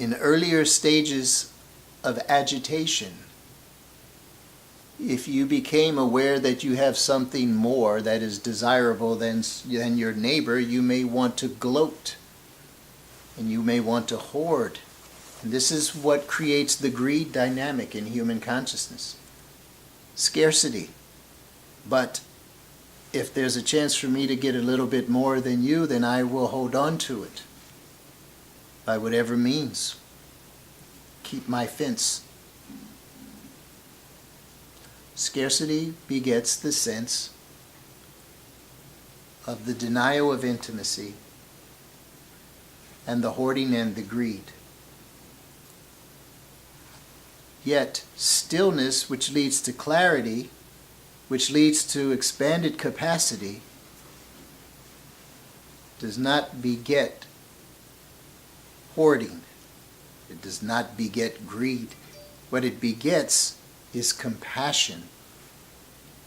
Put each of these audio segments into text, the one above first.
in earlier stages of agitation, if you became aware that you have something more that is desirable than your neighbor, you may want to gloat and you may want to hoard. And this is what creates the greed dynamic in human consciousness. Scarcity. But if there's a chance for me to get a little bit more than you, then I will hold on to it by whatever means. Keep my fence. Scarcity begets the sense of the denial of intimacy and the hoarding and the greed. Yet, stillness, which leads to clarity, which leads to expanded capacity, does not beget hoarding. It does not beget greed. What it begets is compassion.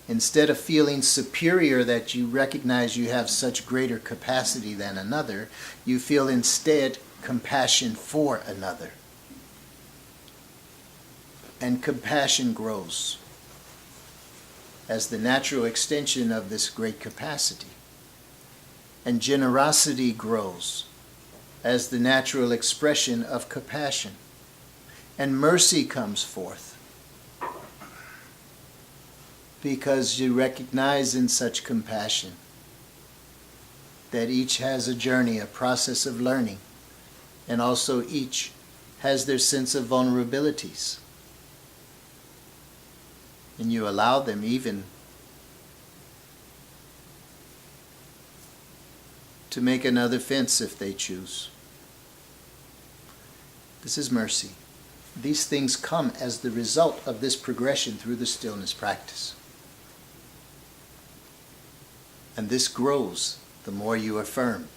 Instead of feeling superior that you recognize you have such greater capacity than another, you feel instead compassion for another. And compassion grows as the natural extension of this great capacity. And generosity grows as the natural expression of compassion. And mercy comes forth because you recognize in such compassion that each has a journey, a process of learning, and also each has their sense of vulnerabilities. And you allow them even to make another fence if they choose. This is mercy. These things come as the result of this progression through the stillness practice. And this grows the more you affirm.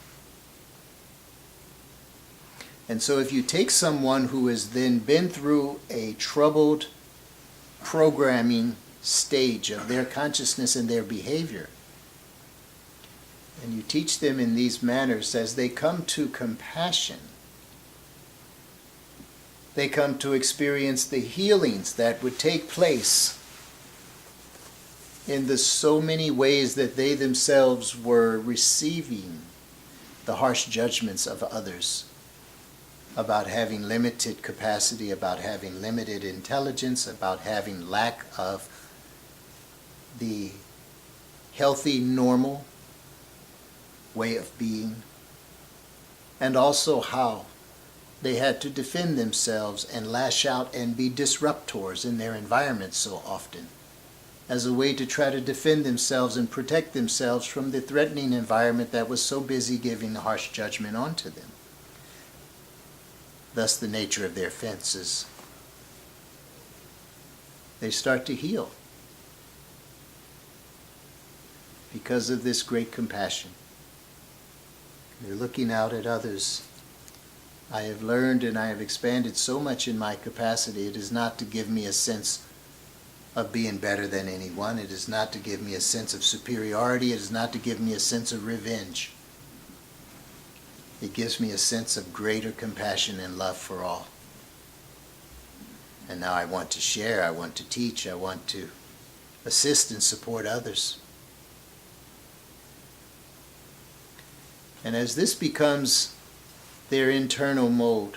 And so if you take someone who has then been through a troubled programming stage of their consciousness and their behavior, and you teach them in these manners, as they come to compassion, they come to experience the healings that would take place in the so many ways that they themselves were receiving the harsh judgments of others about having limited capacity, about having limited intelligence, about having lack of the healthy, normal way of being, and also how they had to defend themselves and lash out and be disruptors in their environment so often, as a way to try to defend themselves and protect themselves from the threatening environment that was so busy giving harsh judgment onto them. Thus the nature of their fences. They start to heal because of this great compassion. They're looking out at others. I have learned and I have expanded so much in my capacity. It is not to give me a sense of being better than anyone. It is not to give me a sense of superiority. It is not to give me a sense of revenge. It gives me a sense of greater compassion and love for all. And now I want to share, I want to teach, I want to assist and support others. And as this becomes their internal mode,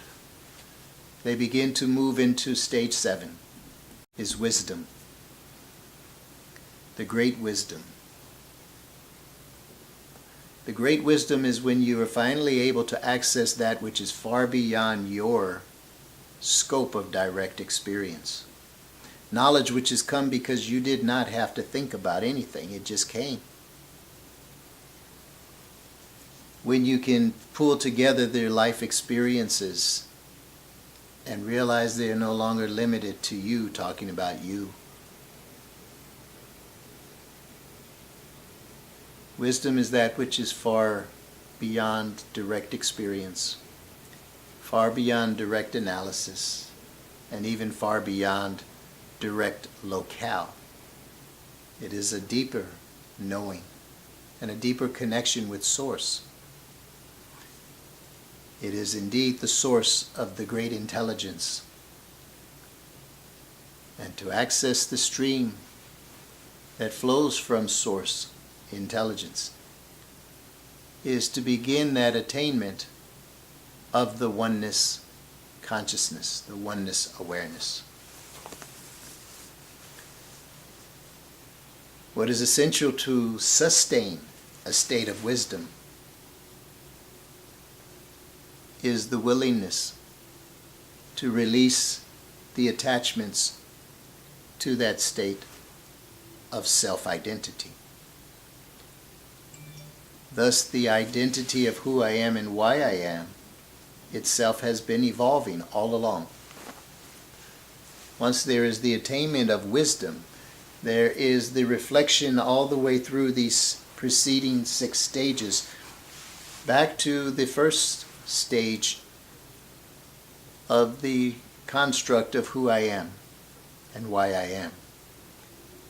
they begin to move into stage 7, is wisdom. The great wisdom. The great wisdom is when you are finally able to access that which is far beyond your scope of direct experience. Knowledge which has come because you did not have to think about anything. It just came. When you can pull together their life experiences and realize they are no longer limited to you talking about you. Wisdom is that which is far beyond direct experience, far beyond direct analysis, and even far beyond direct locale. It is a deeper knowing and a deeper connection with Source. It is indeed the source of the great intelligence. And to access the stream that flows from source intelligence is to begin that attainment of the oneness consciousness, the oneness awareness. What is essential to sustain a state of wisdom is the willingness to release the attachments to that state of self-identity. Thus, the identity of who I am and why I am itself has been evolving all along. Once there is the attainment of wisdom, there is the reflection all the way through these preceding 6 stages, back to the first stage of the construct of who I am and why I am.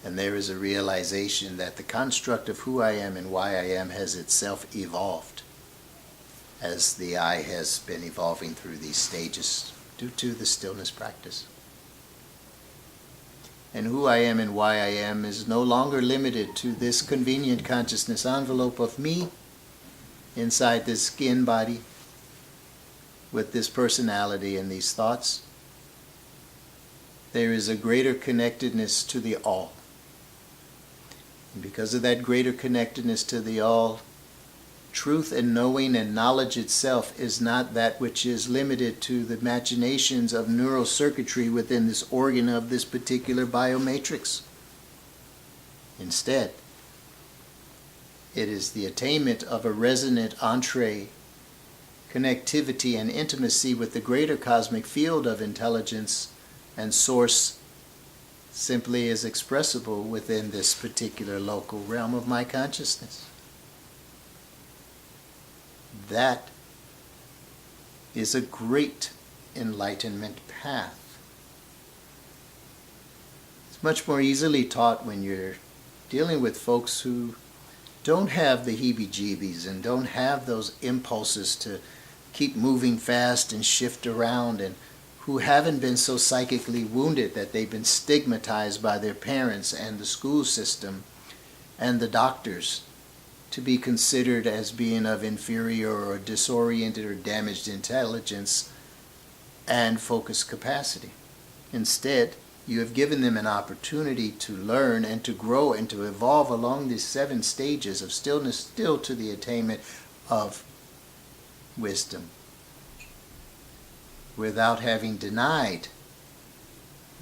And there is a realization that the construct of who I am and why I am has itself evolved as the I has been evolving through these stages due to the stillness practice. And who I am and why I am is no longer limited to this convenient consciousness envelope of me inside this skin body with this personality and these thoughts. There is a greater connectedness to the all. And because of that greater connectedness to the all, truth and knowing and knowledge itself is not that which is limited to the machinations of neural circuitry within this organ of this particular biomatrix. Instead, it is the attainment of a resonant entree, connectivity and intimacy with the greater cosmic field of intelligence and source simply is expressible within this particular local realm of my consciousness. That is a great enlightenment path. It's much more easily taught when you're dealing with folks who don't have the heebie-jeebies and don't have those impulses to keep moving fast and shift around, and who haven't been so psychically wounded that they've been stigmatized by their parents and the school system and the doctors to be considered as being of inferior or disoriented or damaged intelligence and focus capacity. Instead, you have given them an opportunity to learn and to grow and to evolve along these 7 stages of stillness, still to the attainment of wisdom, without having denied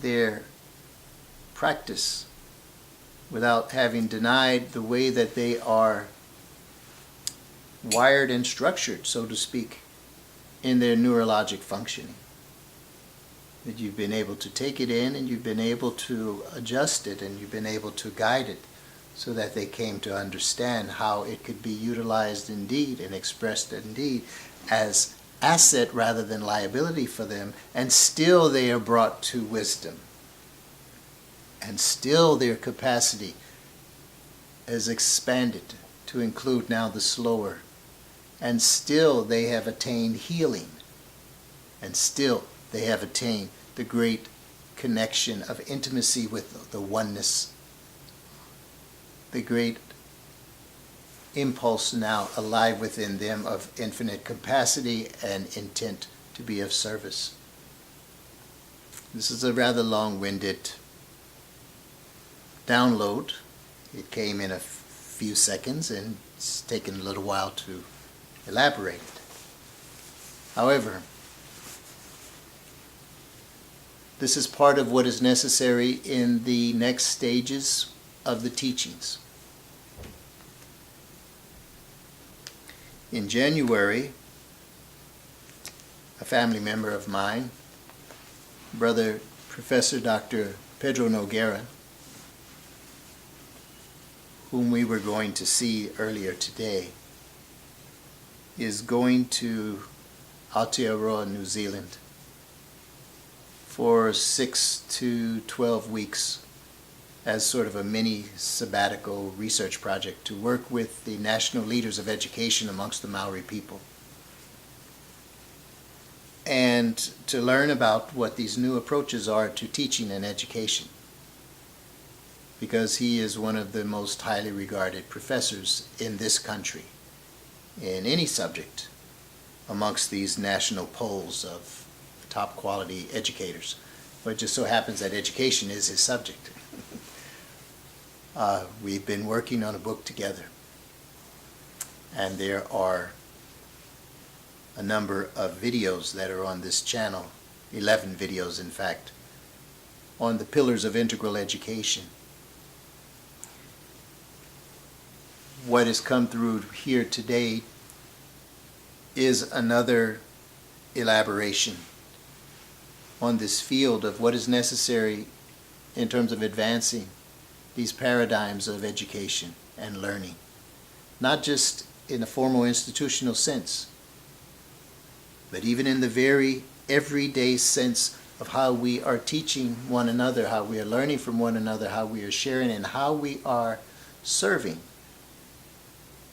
their practice, without having denied the way that they are wired and structured, so to speak, in their neurologic functioning. That you've been able to take it in and you've been able to adjust it and you've been able to guide it so that they came to understand how it could be utilized indeed and expressed indeed as asset rather than liability for them, and still they are brought to wisdom. And still their capacity is expanded to include now the slower. And still they have attained healing. And still they have attained the great connection of intimacy with the oneness. The great impulse now alive within them of infinite capacity and intent to be of service. This is a rather long-winded download. It came in a few seconds and it's taken a little while to elaborate it. However, this is part of what is necessary in the next stages of the teachings. In January, a family member of mine, Brother Professor Dr. Pedro Noguera, whom we were going to see earlier today, is going to Aotearoa, New Zealand for 6 to 12 weeks as sort of a mini sabbatical research project to work with the national leaders of education amongst the Maori people. and to learn about what these new approaches are to teaching and education, because he is one of the most highly regarded professors in this country in any subject amongst these national polls of top quality educators. But it just so happens that education is his subject. We've been working on a book together, and there are a number of videos that are on this channel, 11 videos in fact, on the pillars of integral education. What has come through here today is another elaboration on this field of what is necessary in terms of advancing these paradigms of education and learning, not just in a formal institutional sense, but even in the very everyday sense of how we are teaching one another, how we are learning from one another, how we are sharing, and how we are serving.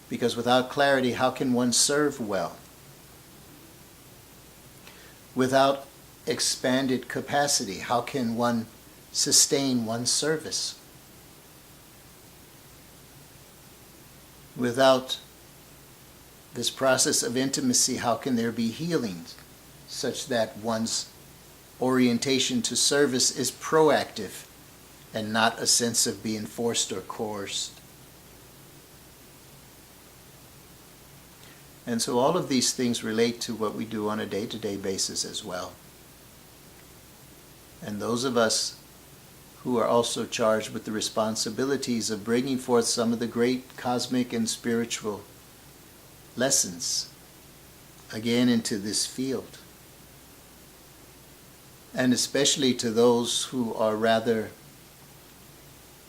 Because without clarity, how can one serve well? Without expanded capacity, how can one sustain one's service? Without this process of intimacy, how can there be healing such that one's orientation to service is proactive and not a sense of being forced or coerced? And so all of these things relate to what we do on a day-to-day basis as well. And those of us who are also charged with the responsibilities of bringing forth some of the great cosmic and spiritual lessons again into this field. And especially to those who are rather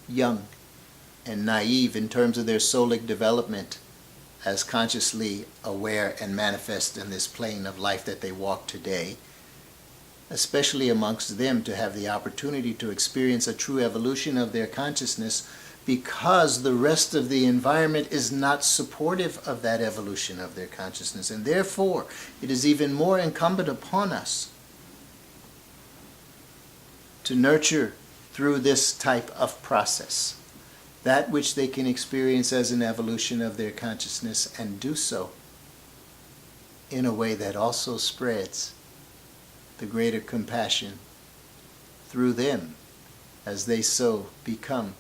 young and naive in terms of their soulic development as consciously aware and manifest in this plane of life that they walk today, especially amongst them, to have the opportunity to experience a true evolution of their consciousness, because the rest of the environment is not supportive of that evolution of their consciousness. And therefore, it is even more incumbent upon us to nurture through this type of process that which they can experience as an evolution of their consciousness, and do so in a way that also spreads the greater compassion through them as they so become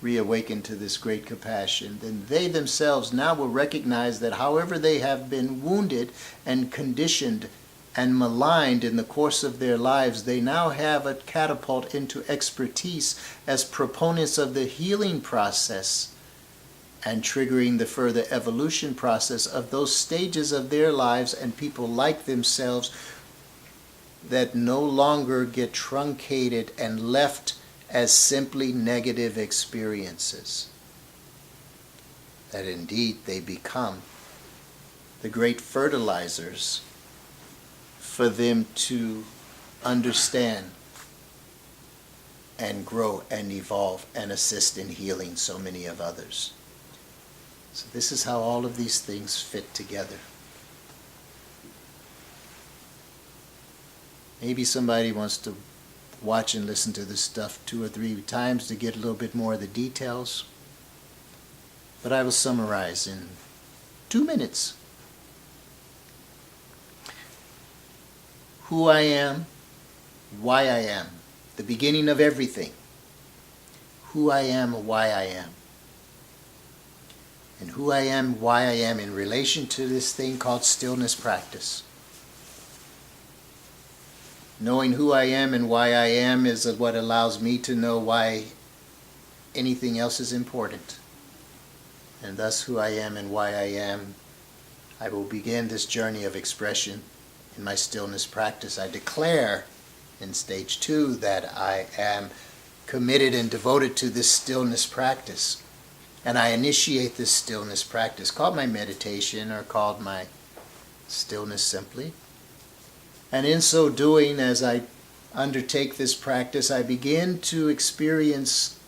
reawakened to this great compassion. Then they themselves now will recognize that however they have been wounded and conditioned and maligned in the course of their lives, they now have a catapult into expertise as proponents of the healing process and triggering the further evolution process of those stages of their lives and people like themselves that no longer get truncated and left as simply negative experiences. That indeed they become the great fertilizers for them to understand and grow and evolve and assist in healing so many of others. So this is how all of these things fit together. Maybe somebody wants to watch and listen to this stuff 2 or 3 times to get a little bit more of the details. But I will summarize in 2 minutes. Who I am, why I am, the beginning of everything. Who I am, why I am. And who I am, why I am in relation to this thing called stillness practice. Knowing who I am and why I am is what allows me to know why anything else is important. And thus who I am and why I am, I will begin this journey of expression in my stillness practice. I declare in stage 2 that I am committed and devoted to this stillness practice. And I initiate this stillness practice, called my meditation or called my stillness simply. And in so doing, as I undertake this practice, I begin to experience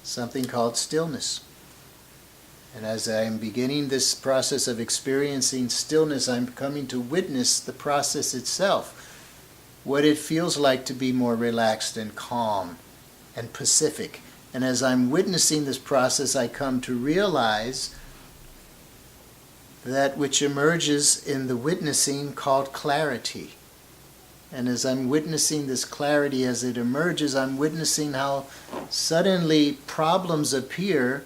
something called stillness. And as I am beginning this process of experiencing stillness, I'm coming to witness the process itself, what it feels like to be more relaxed and calm and pacific. And as I'm witnessing this process, I come to realize that which emerges in the witnessing called clarity. And as I'm witnessing this clarity as it emerges, I'm witnessing how suddenly problems appear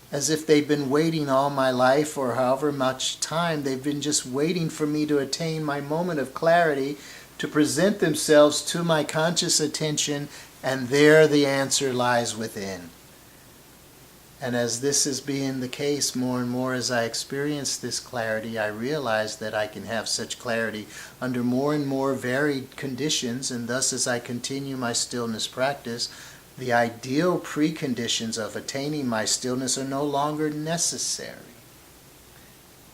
as if they've been waiting all my life, or however much time they've been just waiting for me to attain my moment of clarity, to present themselves to my conscious attention, and there the answer lies within. And as this is being the case more and more as I experience this clarity, I realize that I can have such clarity under more and more varied conditions, and thus as I continue my stillness practice, the ideal preconditions of attaining my stillness are no longer necessary.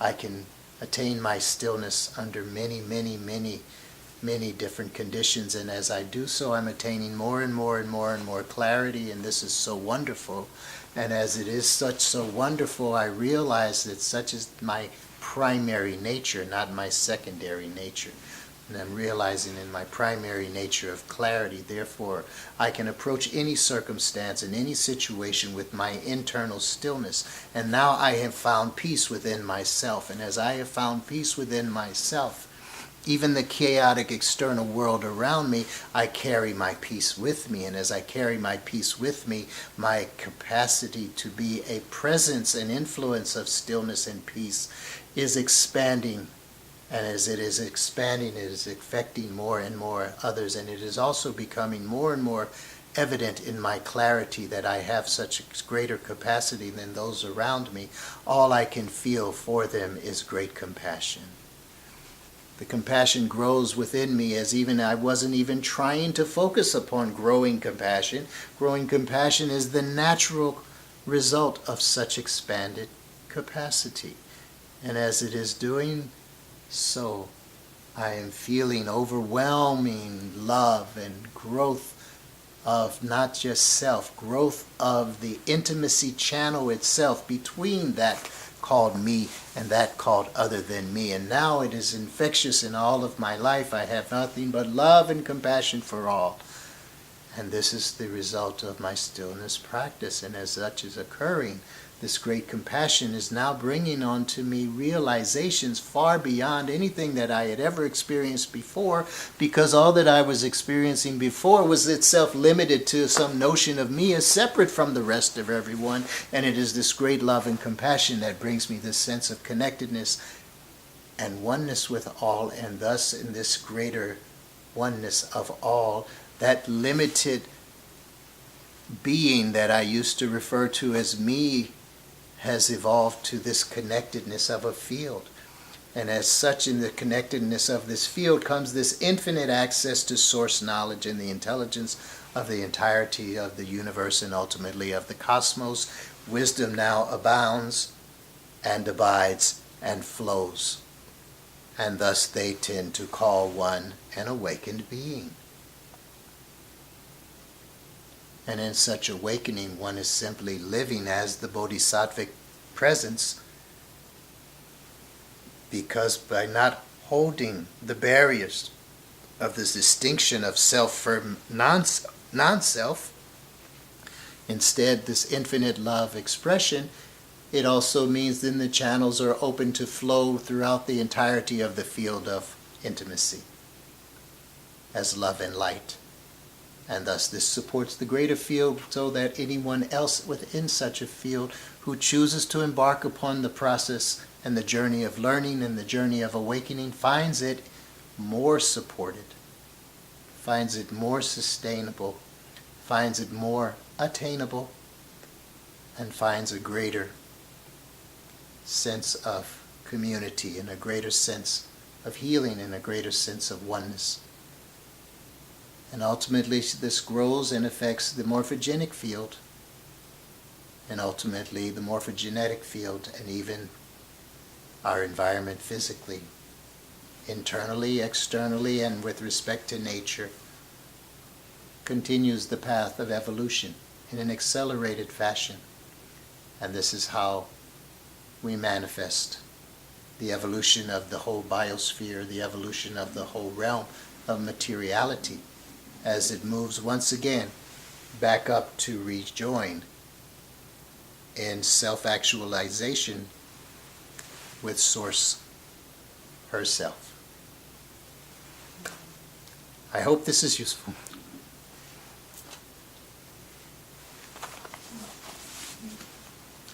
I can attain my stillness under many, many, many, many different conditions, and as I do so, I'm attaining more and more and more and more clarity, and this is so wonderful. And as it is so wonderful, I realize that such is my primary nature, not my secondary nature. And I'm realizing in my primary nature of clarity, therefore, I can approach any circumstance and any situation with my internal stillness. And now I have found peace within myself. And as I have found peace within myself, even the chaotic external world around me, I carry my peace with me. And as I carry my peace with me, my capacity to be a presence and influence of stillness and peace is expanding. And as it is expanding, it is affecting more and more others. And it is also becoming more and more evident in my clarity that I have such greater capacity than those around me. All I can feel for them is great compassion. The compassion grows within me as even I wasn't even trying to focus upon growing compassion. Growing compassion is the natural result of such expanded capacity. And as it is doing so, I am feeling overwhelming love and growth of not just self, growth of the intimacy channel itself between that called me and that called other than me. And now it is infectious in all of my life. I have nothing but love and compassion for all. And this is the result of my stillness practice. And as such is occurring, this great compassion is now bringing onto me realizations far beyond anything that I had ever experienced before, because all that I was experiencing before was itself limited to some notion of me as separate from the rest of everyone. And it is this great love and compassion that brings me this sense of connectedness and oneness with all, and thus in this greater oneness of all, that limited being that I used to refer to as me has evolved to this connectedness of a field. And as such, in the connectedness of this field comes this infinite access to source knowledge and the intelligence of the entirety of the universe and ultimately of the cosmos. Wisdom now abounds and abides and flows. And thus they tend to call one an awakened being. And in such awakening, one is simply living as the bodhisattvic presence, because by not holding the barriers of this distinction of self from non-self, instead this infinite love expression, it also means then the channels are open to flow throughout the entirety of the field of intimacy as love and light. And thus this supports the greater field, so that anyone else within such a field who chooses to embark upon the process and the journey of learning and the journey of awakening finds it more supported, finds it more sustainable, finds it more attainable, and finds a greater sense of community and a greater sense of healing and a greater sense of oneness. And ultimately this grows and affects the morphogenic field, and ultimately the morphogenetic field, and even our environment physically, internally, externally, and with respect to nature, continues the path of evolution in an accelerated fashion. And this is how we manifest the evolution of the whole biosphere, the evolution of the whole realm of materiality, as it moves once again back up to rejoin in self-actualization with Source herself. I hope this is useful.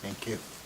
Thank you.